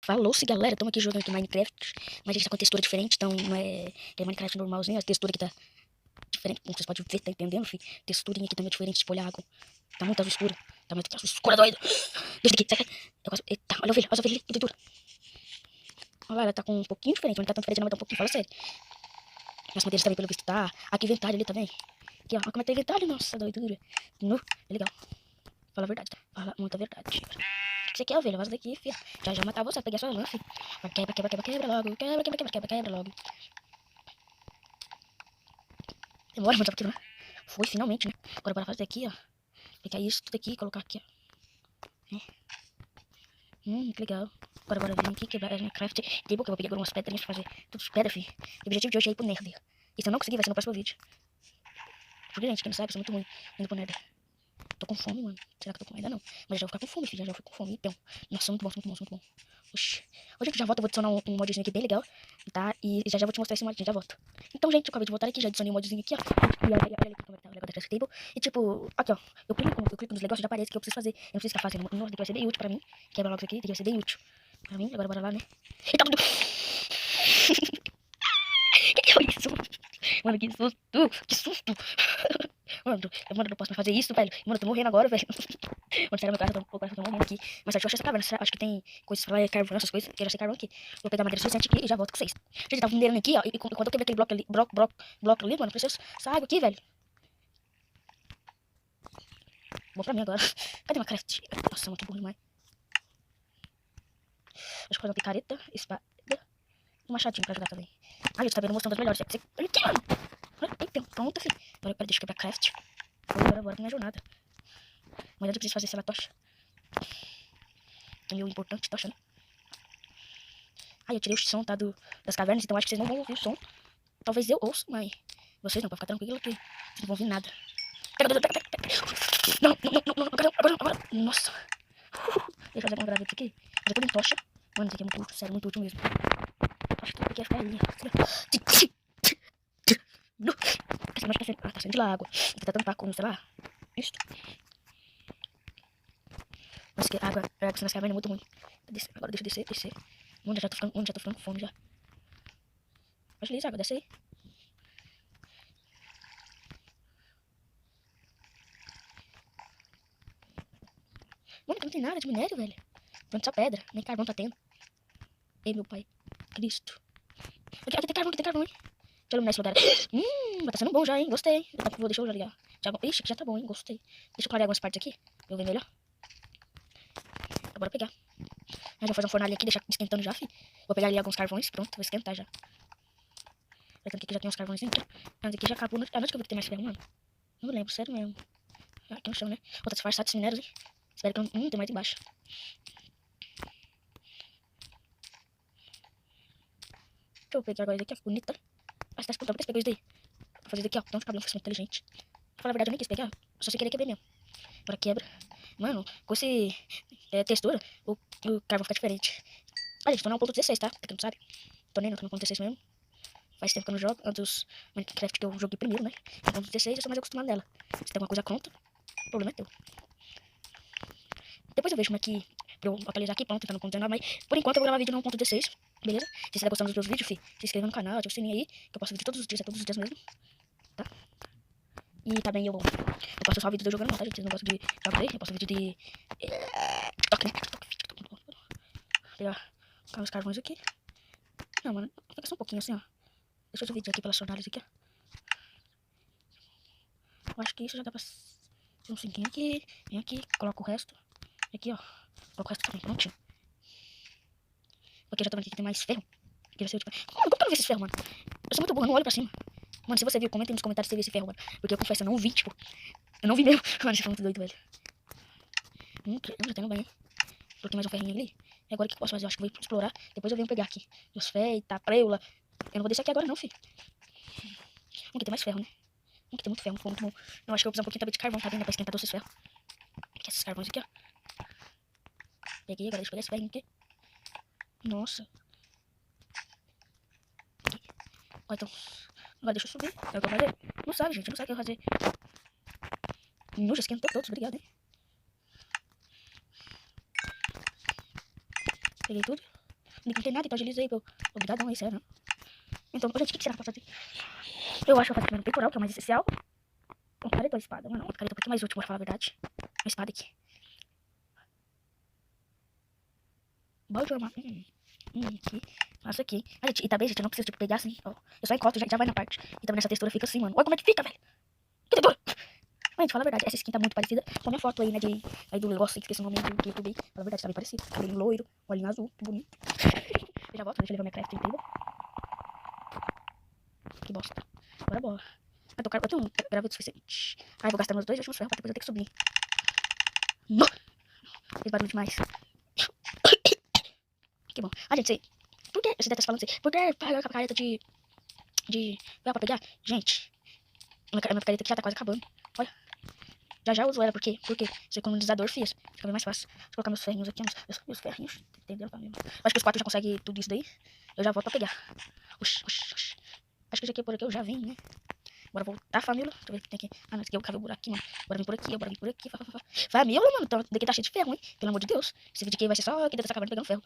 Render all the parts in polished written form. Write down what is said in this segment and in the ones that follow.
Falou-se, galera, estamos aqui jogando aqui Minecraft, mas a gente tá com textura diferente, então não é Minecraft normalzinho, a textura aqui tá diferente, como vocês podem ver, tá entendendo, filho? Texturinha aqui também é diferente, tipo, olha a água, tá muito azul escura, tá muito azul escura, doido. Deixa aqui, sai, eu quase, eita, olha a ovelha ali, que textura. Olha lá, ela tá com um pouquinho diferente, mas não tá tão diferente não, mas tá um pouquinho, fala sério. As madeiras também, pelo visto, tá, aqui inventário ali também, aqui ó, olha como é que tá inventário, nossa, doidura, é legal, fala a verdade, tá? Fala muita verdade. O que você quer, ovelha? Vaza daqui, filha. Já já matar você, peguei a sua lã, filho. Quebra logo. Quebra logo. Demora muito pra né? Foi, finalmente, né? Agora bora fazer aqui, ó. Pegar isso tudo aqui e colocar aqui, ó. Que legal. Agora bora vir aqui, quebrar a Minecraft. Tem boca, eu vou pegar agora umas pedrinhas pra fazer tudo de pedra, filho. O objetivo de hoje é ir pro Nether. E se eu não conseguir, vai ser no próximo vídeo. Porque, gente, quem não sabe, eu sou muito ruim indo pro Nether. Tô com fome, mano. Será que eu tô com ainda não? Mas já vou ficar com fome, filho. Já vou ficar com fome. Então, nossa, muito bom, muito bom, muito bom. Oxi. Hoje que já volto, eu vou adicionar um modzinho aqui bem legal, tá? E já vou te mostrar esse modzinho, já volto. Então, gente, eu acabei de voltar aqui, já adicionei um modzinho aqui, ó. E olha ali como é que tá o negócio da Craft Table. E tipo, aqui, ó. Eu clico nos negócios, já aparece que eu preciso fazer. Eu não preciso ficar fazendo. Nossa, daqui vai ser bem útil pra mim. Quebra logo isso aqui, daqui vai ser bem útil pra mim. Agora bora lá, né? Eita, tudo. Que foi isso? Mano, que susto! Que susto! Mano, eu não posso mais fazer isso, velho. Mano, eu tô morrendo agora, velho. Mano, sério, meu coração tá morrendo aqui. Mas acho que eu achei essa caverna. Acho que tem coisas pra lá, carvão, essas coisas. Quero achar carvão aqui. Vou pegar madeira suficiente aqui e já volto com vocês. Gente, eu tava minerando aqui, ó. E quando eu quebrei aquele bloco ali, mano, preciso essa água aqui, velho. Bom pra mim agora. Cadê uma craft? Nossa, muito bom demais. Acho que vou fazer uma picareta, espada e um machadinho pra ajudar também. Ai, eu tá vendo mostrando as melhores. Olha aqui, mano. Eita, pronto, filho. Agora, deixa eu quebrar craft. Bora pra minha jornada. Mas eu preciso fazer essa tocha. É meio importante, tocha, né? Ai, eu tirei o som, tá, das cavernas, então acho que vocês não vão ouvir o som. Talvez eu ouça, mas vocês não, pra ficar tranquilo que vocês não vão ouvir nada. Não, agora. Nossa. Deixa eu fazer uma gravata aqui. Fazer tudo em tocha. Mano, isso aqui é muito, sério, muito útil mesmo. Acho que aqui vai ficar ali. Tá saindo de lá água. Vou tentar tampar com, sei lá, isto. Nossa, que água nas cavernas é muito ruim. Agora deixa eu descer. Mano, já tô ficando com fome já. Pode ler, água, desce aí. Mano, não tem nada de minério, velho. Pronto, só pedra. Nem carvão tá tendo. Ei, meu pai. Cristo. Aqui tem carvão, hein? Deixa eu iluminar esse lugar. Mas tá sendo bom já, hein? Gostei. Deixa eu já ligar. Ixi, aqui já tá bom, hein? Gostei. Deixa eu clarear algumas partes aqui. Pra eu ver melhor. Bora pegar. Vou fazer um fornalho aqui, deixar esquentando já, fi. Vou pegar ali alguns carvões. Pronto, vou esquentar já. Aqui já tem uns carvões dentro. Mas aqui já acabou. Onde que eu vi que tem mais ferro, mano? Não lembro, sério mesmo. Aqui no chão, né? Vou disfarçar desses minérios, hein? Espero que não tem mais embaixo. Deixa eu pegar agora isso aqui, ó. Bonita. Ah, você tá escutando? Por que você pegou isso daí? Vou fazer isso aqui, ó. Tem uns cabelão que muito inteligente. Pra falar a verdade, eu nem quis pegar. Só sem querer quebrar mesmo. Agora quebra. Mano, com esse textura, o carvão fica diferente. Ah, gente, tô no 1.16, tá? Pra quem não sabe. Tô nem no 1.16 mesmo. Faz tempo que eu não jogo. Antes dos Minecraft que eu joguei primeiro, né? No 1.16 eu sou mais acostumado nela. Se tem alguma coisa contra, o problema é teu. Depois eu vejo como é que pra eu atualizar aqui, pronto, tentando conteúdo, mas por enquanto eu vou gravar vídeo no 1.16, beleza? Se você tá gostando dos meus vídeos, fi, se inscreva no canal, ativa o sininho aí, que eu posto vídeo todos os dias mesmo, tá? E também eu posto só vídeo de eu jogando, tá, gente? Vocês não gostam de gameplay, eu posto vídeo de TikTok, né? TikTok. Vou pegar os carvões aqui. Não, mano, fica só um pouquinho assim, ó. Deixa eu dividir aqui pelas jornadas aqui, ó. Eu acho que isso já dá pra ter um 5 aqui, vem aqui, coloca o resto. Aqui, ó. Coloca o resto também, prontinho. Porque eu já tô vendo aqui que tem mais ferro. Como que eu não vi esses ferros, mano? Eu sou muito burro, eu não olho pra cima. Mano, se você viu, comenta aí nos comentários se você viu esse ferro, mano. Porque eu confesso, eu não vi, tipo. Eu não vi mesmo. Mano, isso foi muito doido, velho. Já tem um banho. Coloquei mais um ferrinho ali. E agora o que eu posso fazer? Eu acho que eu vou explorar. Depois eu venho pegar aqui. Os ferros, tá, preula. Eu não vou descer aqui agora não, filho. Aqui tem mais ferro, né? Aqui tem muito ferro, muito bom. Eu acho que eu vou precisar um pouquinho também de carvão, tá vendo? Pra esquentar todos esses ferros. Aqui, esses carvões aqui, ó. Peguei, agora deixa eu pegar esse ferrinho aqui. Nossa. Aqui. Ó, então. Agora deixa eu subir. É o que eu vou fazer. Não sabe, gente. Não sabe o que eu vou fazer. Já esquentou todos. Obrigado, hein. Peguei tudo. Não tem nada, então agilizei. Obrigadão aí, sério. Então, gente, o que será que eu vou fazer? Eu acho que eu vou fazer primeiro um peitoral, que é o mais essencial. Um careta ou espada? Mano, outra careta um pouquinho mais útil, pra falar a verdade. Uma espada aqui. Bora jogar. Aqui. Nossa, aqui. Ah, gente, e também, gente, eu não preciso, tipo, pegar assim, ó. Eu só encosto, já vai na parte. E também nessa textura fica assim, mano. Olha como é que fica, velho. Que textura. Gente, fala a verdade, essa skin tá muito parecida com a minha foto aí, né, aí do negócio, esqueci o nome do YouTube. Fala a verdade, tá bem parecido. Cabelinho loiro, olhinho azul, bonito. Eu já volto, deixa eu levar minha craft inteira. Que bosta. Bora, bora. Eu tenho um gravito suficiente. Ai, vou gastar meus 2 últimos ferros pra depois eu ter que subir. Não! Fez barulho demais. Que bom. Ah, gente, sei. Por que você deve estar falando assim? Por que pagar com a careta de ferro pra pegar? Gente, minha careta aqui já tá quase acabando. Olha. Já uso ela, porque esse economizador fiz. Fica bem mais fácil. Vou colocar meus ferrinhos aqui, meus ferrinhos. Entendeu? Acho que os 4 já conseguem tudo isso daí. Eu já volto pra pegar. Oxi. Acho que já aqui por aqui eu já vim, né? Bora voltar, família. Deixa eu ver o que tem aqui. Ah, não, esse aqui eu cavei o buraco aqui, mano. Bora vir por aqui, bora vir por aqui. Família, mano. Então, daqui tá cheio de ferro, hein? Pelo amor de Deus. Esse vídeo aqui vai ser só aqui dentro dessa caverna pegando ferro.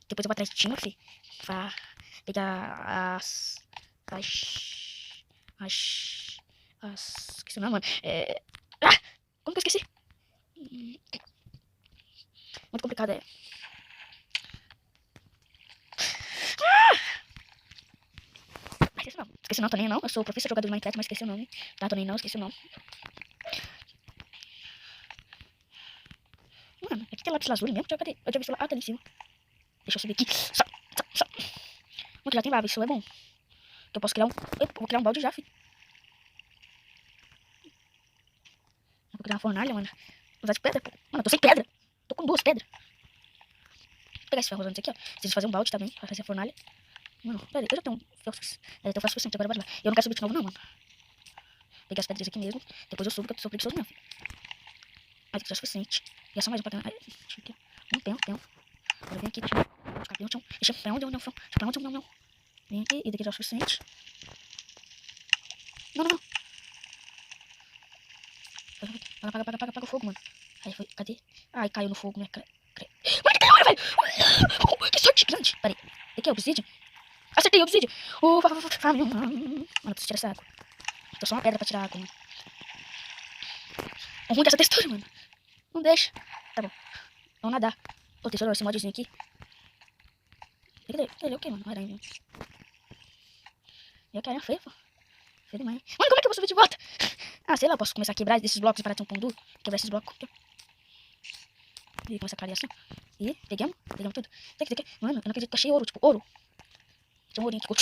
Depois eu vou atrás de Tina, fi. Pra pegar esqueci o nome, mano. Como que eu esqueci? Muito complicado, Esqueci não, tô nem não. Eu sou professor jogador de Minecraft, mas esqueci o nome. Tá, tô nem não, esqueci o nome. Mano, aqui tem lápis lazuli mesmo? Cadê? Eu já vi isso lá. Ah, tá ali em cima. Deixa eu subir aqui. Só. Mano, já tem lava, isso é bom. Que eu posso criar eu vou criar um balde já, filho. Vou criar uma fornalha, mano. Vou usar de pedra, pô. Mano, eu tô sem pedra. Tô com 2 pedras. Vou pegar esse ferro antes aqui, ó. Preciso fazer um balde também, pra fazer a fornalha. Mano, pera aí, eu já tenho ferro suficiente. Eu tenho ferro suficiente, agora bora lá. Eu não quero subir de novo, não, mano. Pegar as pedras aqui mesmo. Depois eu subo, que eu sou preguiçoso mesmo, filho. Mas aqui já é suficiente. E é só mais um pra cá. Deixa eu aqui, ó. Pão. Agora vem aqui, deixa eu ficar bem no chão. Deixa eu pão, não. Vem aqui, e daqui já é o suficiente. Não. Apaga o fogo, mano. Aí foi, cadê? Ai, caiu no fogo, né? Mano, caiu agora, velho! Que sorte grande! Peraí, aqui é obsidian? Acertei o obsidian! Mano, eu preciso tirar essa água. Tô só uma pedra pra tirar a água, mano. O ruim dessa textura, mano. Não deixa. Tá bom. Vamos nadar. Ô, tesouro, esse modzinho aqui. Ele é o que, mano? Aranha. E a aranha feia, pô. Feio demais. Mano, como é que eu vou subir de volta? Ah, sei lá, eu posso começar a quebrar desses blocos e parar de um pão duro. Quebrar esses blocos. E começar a cair assim. E pegamos tudo. Mano, eu não acredito que achei ouro, tipo, ouro. Tem um ourinho aqui.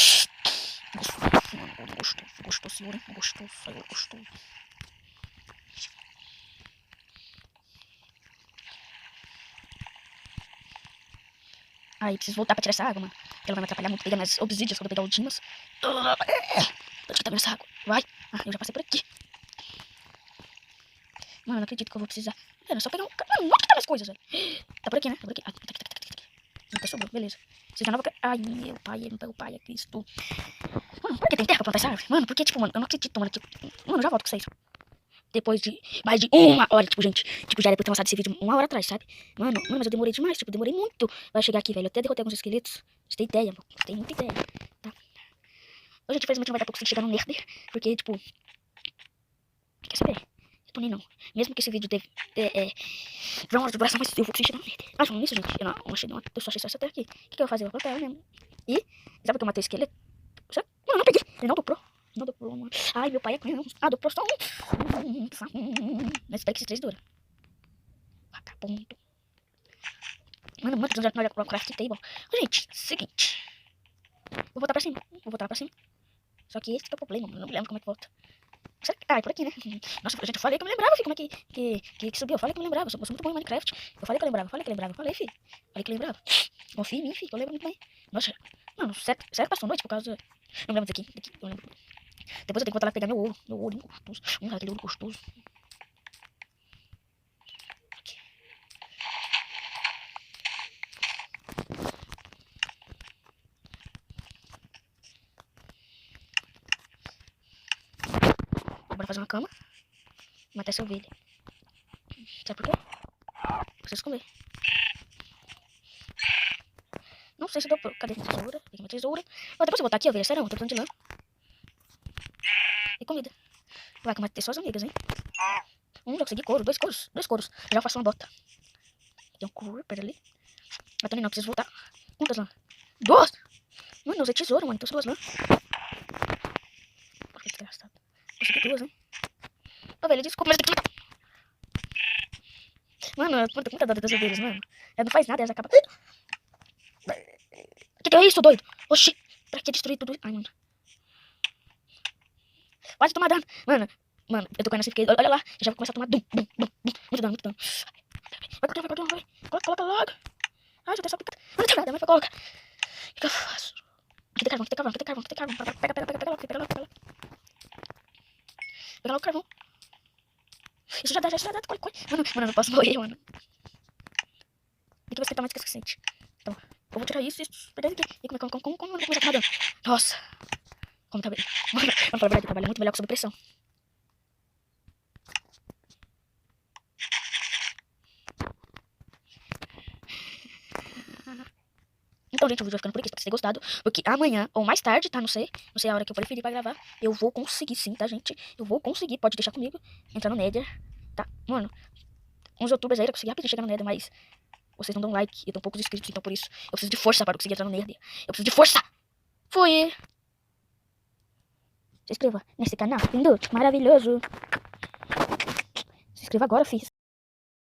Gostoso, ouro, gostoso. Aí, preciso voltar pra tirar essa água, mano. Porque ela vai me atrapalhar muito pegar minhas obsidias quando eu pegar o Dimas. Tô de essa água. Vai. Ah, eu já passei por aqui. Mano, eu não acredito que eu vou precisar. É só pegar um... Mano, onde que tá minhas coisas, velho? Tá por aqui, né? Tá por aqui. Ah, tá aqui. Até sobrou, beleza. Você já não vai... Ai, meu pai é Cristo. Mano, por que tem terra pra plantar essa árvore? Mano, porque, tipo, mano, eu não acredito, mano. Mano, eu já volto com vocês. Depois de mais de 1 hora, tipo, gente. Tipo, já era pra eu ter lançado esse vídeo 1 hora atrás, sabe? Mano, mas eu demorei demais, tipo, demorei muito pra chegar aqui, velho. Eu até derrotei alguns esqueletos. Você tem ideia, mano. Você tem muita ideia, tá? Hoje, infelizmente, não vai dar pra conseguir chegar no Nether. Porque, tipo... Quer saber? Eu tô nem não. Mesmo que esse vídeo teve... uma hora de duração, mas eu vou conseguir chegar no Nether. Ah, falando nisso, gente, eu não achei nenhuma. Eu só achei só essa terra aqui. O que eu vou fazer? Eu vou colocar ela mesmo. E... Sabe que eu matei o esqueleto? Mano, eu não peguei. Ele não dobrou. Não dobrou, mano. Ai, meu pai é cunhão. Ah, dobrou só um. Mas espero que esse 3 dura. Vagabundo. Mano, muito já no craft table. Gente, seguinte. Vou voltar pra cima. Só que esse que é o problema, mano. Eu não me lembro como é que volta. Ah, é por aqui, né? Nossa, gente, eu falei que eu me lembrava, filho, como é que subiu. Eu falei que eu me lembrava. Eu sou muito bom em Minecraft. Eu falei que eu lembrava. Falei, filho. Falei que eu lembrava. Confia em mim, filho, que eu lembro muito bem. Nossa, mano, sério que passou noite por causa... Não me lembro daqui, eu lembro. Depois eu tenho que voltar lá pegar meu ouro gostoso. Aquele ouro gostoso. Aqui. Bora fazer uma cama. Matar essa ovelha. Sabe por quê? Preciso comer. sei se deu... Cadê minha tesoura? Peguei minha tesoura. Mas depois eu voltar aqui, ovelha. Sério, eu tô precisando de lã. E comida. Vai, que eu matei só as amigas, hein? Já consegui couro. 2 couros. 2 couros. Já faço uma bota. Tem um couro, pera ali. Mas também não, preciso voltar. Quantas lã? 2! Mano, eu usei tesoura, mano. Então são 2 lã. Porra, que desgraçado. Consegui 2, hein? Ovelha, desculpa, mas aqui... Mano, eu tô com muita dó das ovelhas, mano. Ela não faz nada, elas acabam... Que é isso, doido? Oxi, pra que destruir tudo? Ai, mano. Quase tomar dano. Mano, eu tô correndo assim, porque olha lá, eu já vou começar a tomar dum, dum, dum, dum. Muito dano, muito dano. Vai, vai. Coloca logo. Ai, já tem só picada. Não tem nada, mas vai colocar. O que eu faço? Aqui tem carvão. Pega logo. Pega logo o carvão. Isso já dá. Corre. Mano, eu não posso morrer, mano. Tem que ver se tá mais que o suficiente. Então, eu vou tirar isso, pegar aqui. E como eu vou começar a tomar dano? Nossa. Como tá bem. Mano, vamos falar a verdade, trabalha muito melhor que sob pressão. Então, gente, o vídeo vai ficando por aqui. Espero que vocês tenham gostado. Porque amanhã, ou mais tarde, tá? Não sei a hora que eu preferir pra gravar. Eu vou conseguir sim, tá, gente? Eu vou conseguir. Pode deixar comigo. Entrar no Nether, tá? Mano, uns youtubers aí eu consegui rapidinho chegar no Nether, mas vocês não dão like. E tão poucos inscritos, então por isso eu preciso de força para conseguir entrar no Nether. Eu preciso de força! Fui! Se inscreva nesse canal, lindo, maravilhoso. Se inscreva agora, fiz.